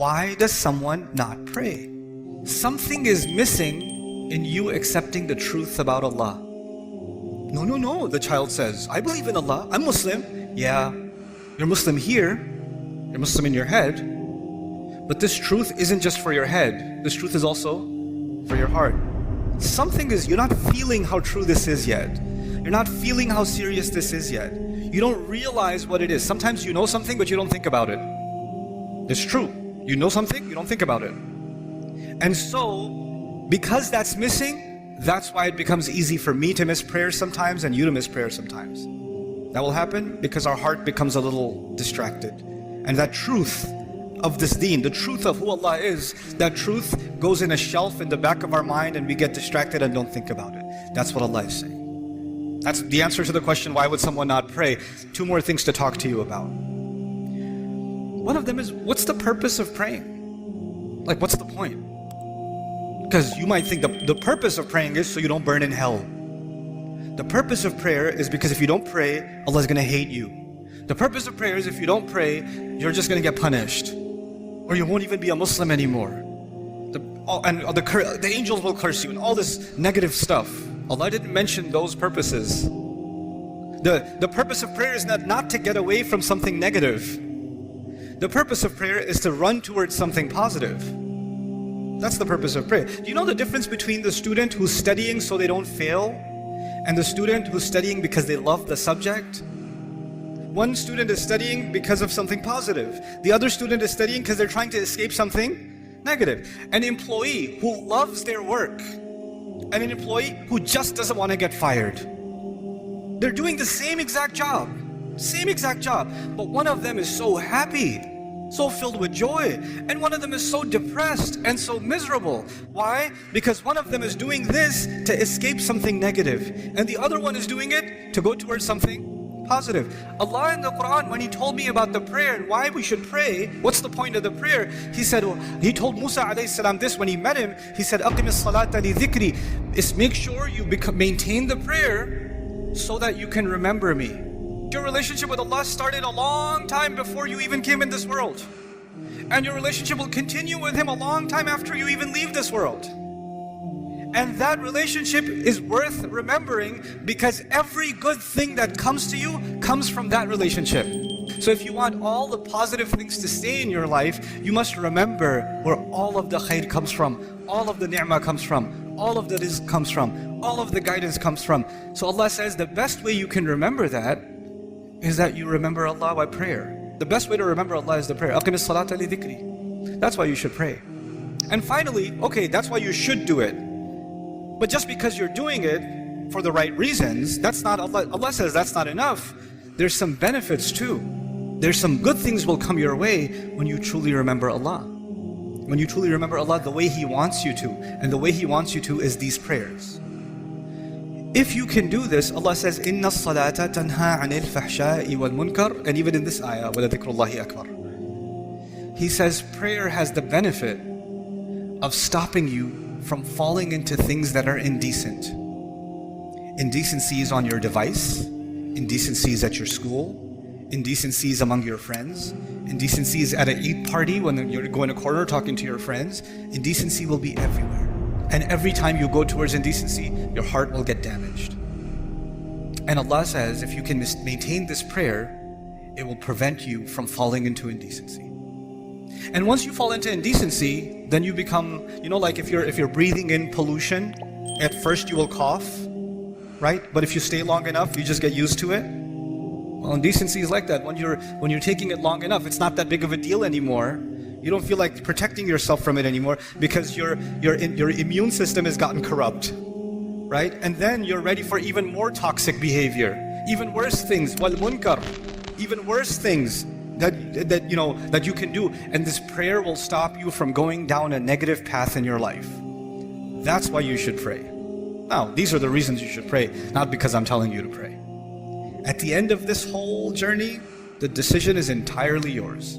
Why does someone not pray? Something is missing in you accepting the truth about Allah. No, the child says, I believe in Allah, I'm Muslim. Yeah, you're Muslim here, you're Muslim in your head, but this truth isn't just for your head, this truth is also for your heart. Something is, you're not feeling how true this is yet. You're not feeling how serious this is yet. You don't realize what it is. Sometimes you know something, but you don't think about it. It's true. You know something, you don't think about it. And so, because that's missing, that's why it becomes easy for me to miss prayers sometimes and you to miss prayers sometimes. That will happen because our heart becomes a little distracted. And that truth of this deen, the truth of who Allah is, that truth goes in a shelf in the back of our mind and we get distracted and don't think about it. That's what Allah is saying. That's the answer to the question, why would someone not pray? Two more things to talk to you about. One of them is, what's the purpose of praying? Like, what's the point? Because you might think the purpose of praying is so you don't burn in hell. The purpose of prayer is because if you don't pray, Allah is going to hate you. The purpose of prayer is if you don't pray, you're just going to get punished. Or you won't even be a Muslim anymore. The angels will curse you and all this negative stuff. Allah didn't mention those purposes. The purpose of prayer is not to get away from something negative. The purpose of prayer is to run towards something positive. That's the purpose of prayer. Do you know the difference between the student who's studying so they don't fail and the student who's studying because they love the subject? One student is studying because of something positive. The other student is studying because they're trying to escape something negative. An employee who loves their work and an employee who just doesn't want to get fired. They're doing the same exact job, but one of them is so happy, so filled with joy, and one of them is so depressed and so miserable. Why? Because one of them is doing this to escape something negative, and the other one is doing it to go towards something positive. Allah in the Quran, when He told me about the prayer and why we should pray, what's the point of the prayer? He said, He told Musa alayhi salam this when he met him. He said, أَقِمِ الصَّلَاةَ لِذِكْرِ is make sure you maintain the prayer so that you can remember me. Your relationship with Allah started a long time before you even came in this world. And your relationship will continue with Him a long time after you even leave this world. And that relationship is worth remembering because every good thing that comes to you comes from that relationship. So if you want all the positive things to stay in your life, you must remember where all of the khair comes from, all of the ni'mah comes from, all of the rizq comes from, all of the guidance comes from. So Allah says the best way you can remember that is that you remember Allah by prayer. The best way to remember Allah is the prayer. أَقِمِ الصَّلَاةَ لِذِكْرِ. That's why you should pray. And finally, okay, that's why you should do it. But just because you're doing it for the right reasons, that's not Allah says that's not enough. There's some benefits too. There's some good things will come your way when you truly remember Allah. When you truly remember Allah the way He wants you to. And the way He wants you to is these prayers. If you can do this, Allah says, إِنَّ الصَّلَاةَ تَنْهَى عَنِ الْفَحْشَاءِ وَالْمُنْكَرِ. And even in this ayah, وَلَذِكْرُ اللَّهِ أَكْبَرُ. He says prayer has the benefit of stopping you from falling into things that are indecent. Indecencies on your device, indecencies at your school, indecencies among your friends, indecencies at an Eid party when you're going a corner talking to your friends. Indecency will be everywhere. And every time you go towards indecency, your heart will get damaged. And Allah says, if you can maintain this prayer, it will prevent you from falling into indecency. And once you fall into indecency, then you become, like if you're breathing in pollution, at first you will cough, right? But if you stay long enough, you just get used to it. Well, indecency is like that. When you're taking it long enough, it's not that big of a deal anymore. You don't feel like protecting yourself from it anymore because your immune system has gotten corrupt, right? And then you're ready for even more toxic behavior, even worse things, wal munkar, even worse things that you can do. And this prayer will stop you from going down a negative path in your life. That's why you should pray. Now, these are the reasons you should pray, not because I'm telling you to pray. At the end of this whole journey, the decision is entirely yours.